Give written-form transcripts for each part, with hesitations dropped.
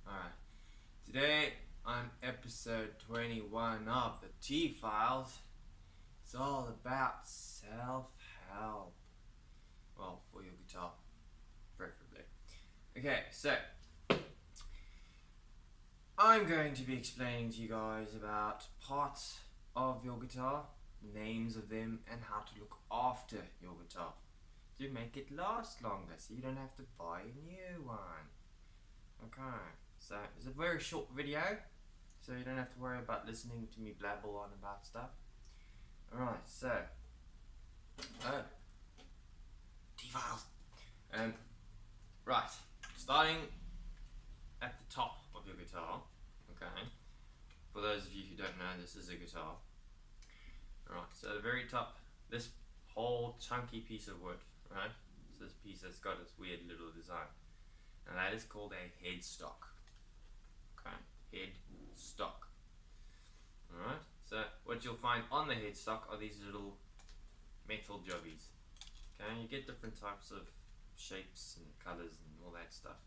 Alright, today on episode 21 of the T-Files, it's all about self-help. Well, for your guitar, preferably. Okay, so I'm going to be explaining to you guys about parts of your guitar, names of them, and how to look after your guitar to make it last longer so you don't have to buy a new one. Okay, so it's a very short video, so you don't have to worry about listening to me blabble on about stuff. Alright, so T-Files. Right, starting at the top of your guitar, okay, for those of you who don't know, this is a guitar. Alright, so at the very top, this whole chunky piece of wood, right, so this piece that's got its weird little design, and that is called a headstock. Okay, headstock. Alright, so what you'll find on the headstock are these little metal jobbies. Okay, you get different types of shapes and colors and all that stuff.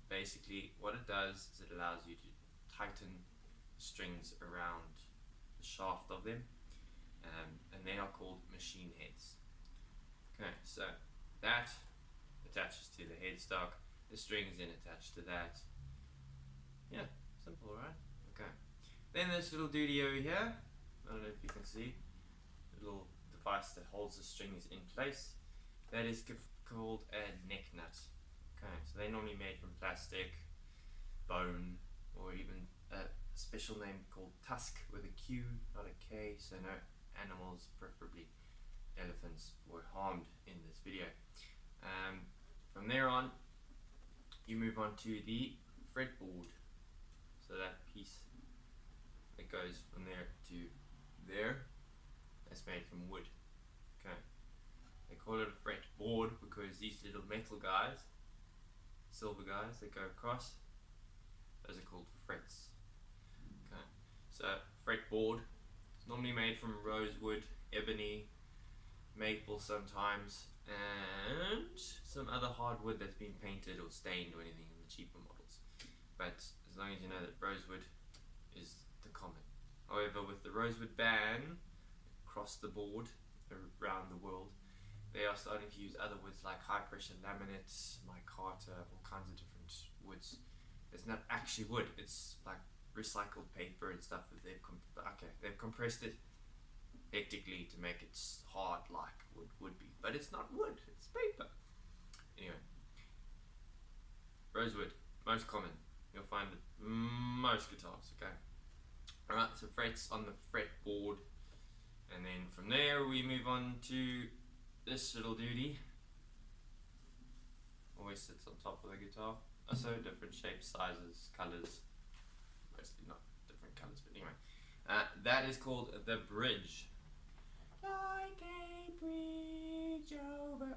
Basically, what it does is it allows you to tighten the strings around the shaft of them, and they are called machine heads. Okay, so that attaches to the headstock, the strings then attached to that. Yeah, simple, right? Okay. Then this little duty over here, I don't know if you can see, a little device that holds the strings in place. That is called a neck nut. Okay, so they're normally made from plastic, bone, or even a special name called tusk with a Q, not a K, so no animals, preferably elephants, were harmed in this video. From there on, you move on to the fretboard. So that piece that goes from there to there, that's made from wood. Okay. They call it a fretboard because these little metal guys, silver guys that go across, those are called frets. Okay. So fretboard is normally made from rosewood, ebony, maple sometimes, and some other hardwood that's been painted or stained or anything in the cheaper models. But as long as you know that rosewood is the common. However, with the rosewood ban across the board around the world, they are starting to use other woods like high pressure laminates, micarta, all kinds of different woods. It's not actually wood, it's like recycled paper and stuff that they've compressed it hectically to make it hard like wood would be, but it's not wood, it's paper. Anyway, rosewood, most common. You'll find it most guitars, okay? Alright, so frets on the fretboard, and then from there we move on to this little duty. Always sits on top of the guitar. Also different shapes, sizes, colours, mostly not different colours, but anyway. That is called the bridge. Like a bridge over.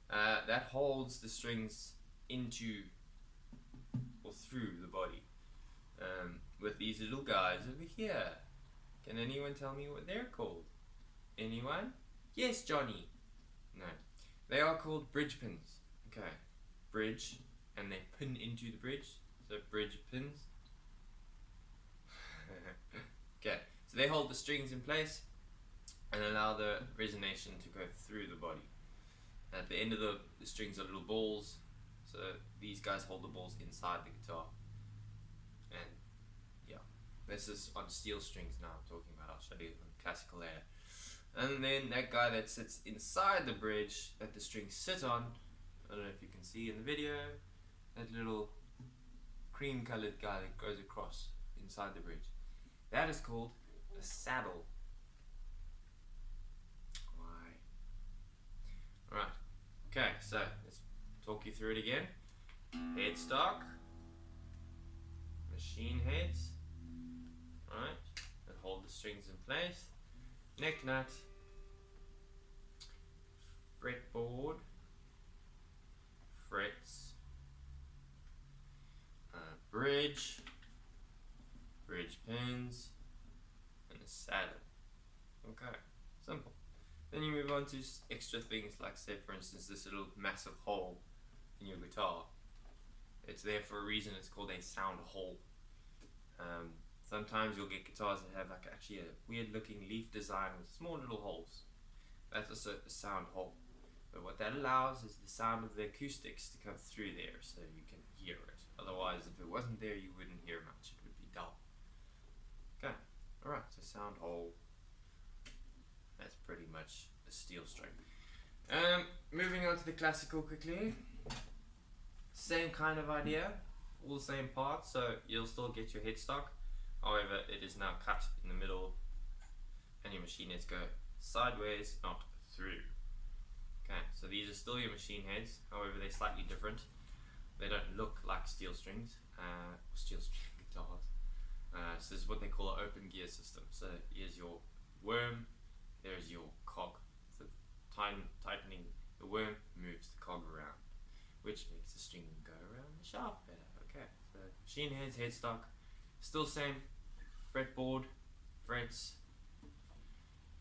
That holds the strings into or through the body. With these little guys over here. Can anyone tell me what they're called? Anyone? Yes, Johnny. No. They are called bridge pins. Okay. Bridge, and they pin into the bridge. So bridge pins. Okay. So they hold the strings in place and allow the resonation to go through the body. At the end of the strings are little balls, so these guys hold the balls inside the guitar. And yeah, this is on steel strings now I'm talking about. I'll show you on classical later. And then that guy that sits inside the bridge that the strings sit on, I don't know if you can see in the video, that little cream colored guy that goes across inside the bridge. That is called a saddle. Alright, okay, so let's talk you through it again. Headstock, machine heads, right, that hold the strings in place, neck nut, fretboard, frets, bridge, bridge pins, and a saddle. Okay, simple. Then you move on to extra things like, say for instance, this little massive hole in your guitar. It's there for a reason. It's called a sound hole. Sometimes you'll get guitars that have like actually a weird looking leaf design with small little holes. That's also a sound hole. But what that allows is the sound of the acoustics to come through there so you can hear it. Otherwise, if it wasn't there, you wouldn't hear much. It would be dull. Okay, alright, so sound hole. That's pretty much a steel string. Moving on to the classical quickly. Same kind of idea, all the same parts, so you'll still get your headstock. However, it is now cut in the middle and your machine heads go sideways, not through. Okay, so these are still your machine heads, however they're slightly different. They don't look like steel strings, steel string guitars. So this is what they call an open gear system. So here's your worm, there's your cog. So tightening the worm moves the cog around, which makes the string go around the shaft better. Okay, so machine heads, headstock, still same fretboard, frets,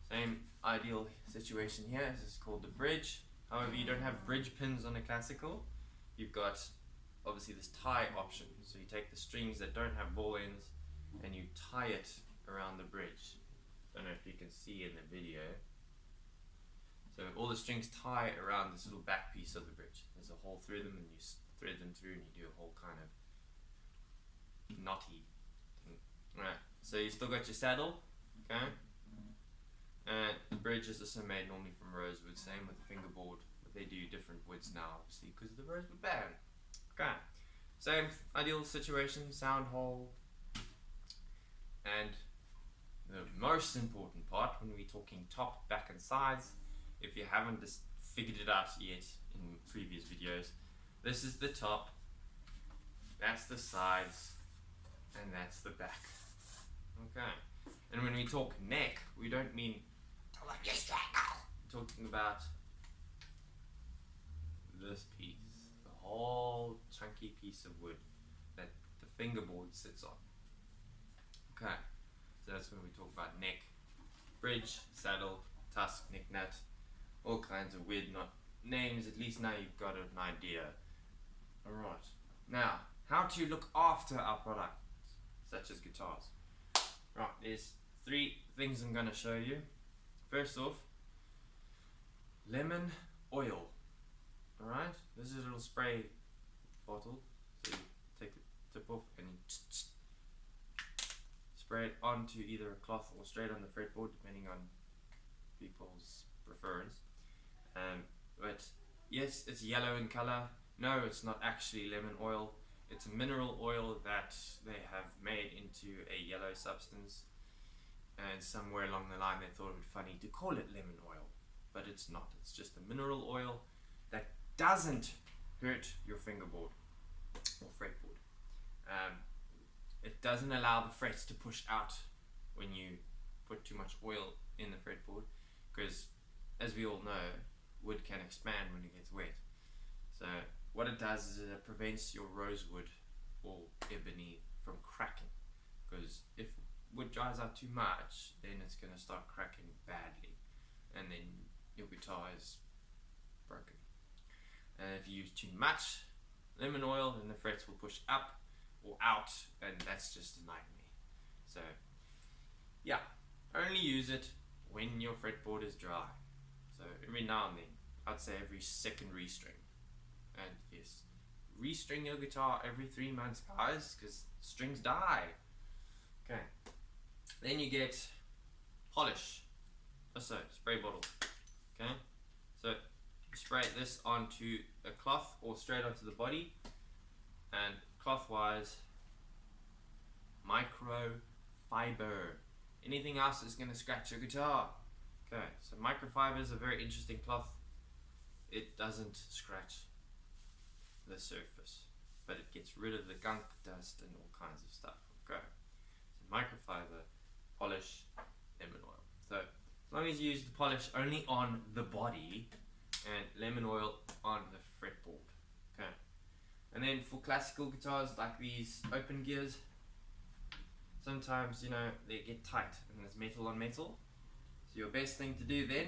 same ideal situation here. This is called the bridge. However, you don't have bridge pins on a classical. You've got obviously this tie option. So you take the strings that don't have ball ends and you tie it around the bridge. Don't know if you can see in the video. So all the strings tie around this little back piece of the bridge. There's a hole through them and you thread them through and you do a whole kind of knotty thing. Right, so you still got your saddle, okay? And the bridge is also made normally from rosewood, same with the fingerboard, but they do different woods now, obviously, because of the rosewood ban. Okay, same ideal situation, sound hole. And the most important part, when we're talking top, back and sides, if you haven't just figured it out yet in previous videos, this is the top, that's the sides, and that's the back. Okay, and when we talk neck, we don't mean we're talking about this piece, the whole chunky piece of wood that the fingerboard sits on. Okay, so that's when we talk about neck, bridge, saddle, tusk, neck nut, all kinds of weird names. At least now you've got an idea. Alright, now how to look after our products, such as guitars. Right, there's 3 things I'm going to show you. First off, lemon oil. Alright, this is a little spray bottle. So you take the tip off and you spray it onto either a cloth or straight on the fretboard, depending on people's preference. But yes, it's yellow in color. No, it's not actually lemon oil. It's a mineral oil that they have made into a yellow substance, and somewhere along the line they thought it would be funny to call it lemon oil, but it's not. It's just a mineral oil that doesn't hurt your fingerboard or fretboard. It doesn't allow the frets to push out when you put too much oil in the fretboard, because as we all know, wood can expand when it gets wet. So what it does is it prevents your rosewood or ebony from cracking, because if wood dries out too much, then it's going to start cracking badly, and then your guitar is broken. And if you use too much lemon oil, then the frets will push up or out, and that's just a nightmare. So yeah, only use it when your fretboard is dry. So every now and then, I'd say every second restring. And yes, restring your guitar every 3 months, guys, because strings die. Okay, then you get polish, also spray bottle. Okay, so you spray this onto a cloth or straight onto the body, and cloth wise, microfiber. Anything else is going to scratch your guitar. Okay, so microfiber is a very interesting cloth. It doesn't scratch the surface, but it gets rid of the gunk, dust, and all kinds of stuff. Okay, so microfiber, polish, lemon oil. So as long as you use the polish only on the body and lemon oil on the fretboard. Okay, and then for classical guitars like these open gears, sometimes, you know, they get tight and there's metal on metal. So your best thing to do then,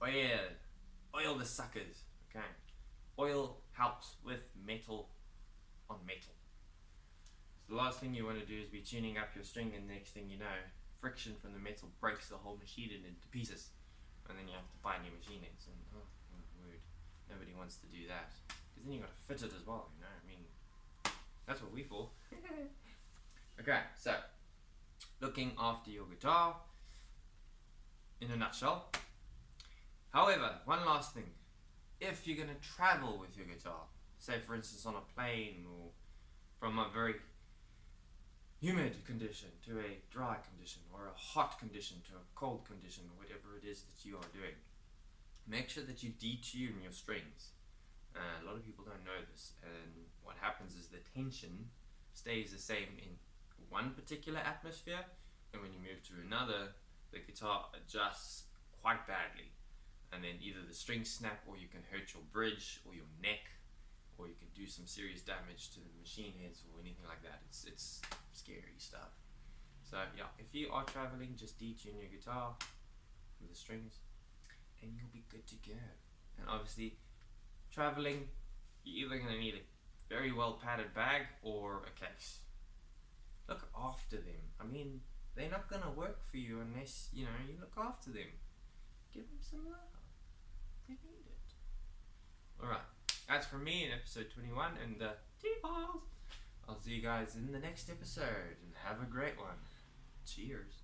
oil the suckers. Okay, oil helps with metal on metal. So the last thing you want to do is be tuning up your string, and the next thing you know, friction from the metal breaks the whole machine into pieces, and then you have to buy new machine heads, and oh my word, nobody wants to do that, because then you got to fit it as well, you know, I mean, that's what we for. Okay, so looking after your guitar in a nutshell. However, one last thing, if you're going to travel with your guitar, say for instance on a plane, or from a very humid condition to a dry condition, or a hot condition to a cold condition, or whatever it is that you are doing, make sure that you detune your strings. A lot of people don't know this, and what happens is the tension stays the same in one particular atmosphere, and when you move to another, the guitar adjusts quite badly, and then either the strings snap, or you can hurt your bridge or your neck, or you can do some serious damage to the machine heads or anything like that. It's scary stuff. So yeah, if you are traveling, just detune your guitar with the strings and you'll be good to go. And obviously, traveling, you're either going to need a very well padded bag or a case. Look after them. I mean, they're not going to work for you unless, you know, you look after them. Give them some love. They need it. Alright, that's from me in episode 21 and the T-Files. I'll see you guys in the next episode, and have a great one. Cheers.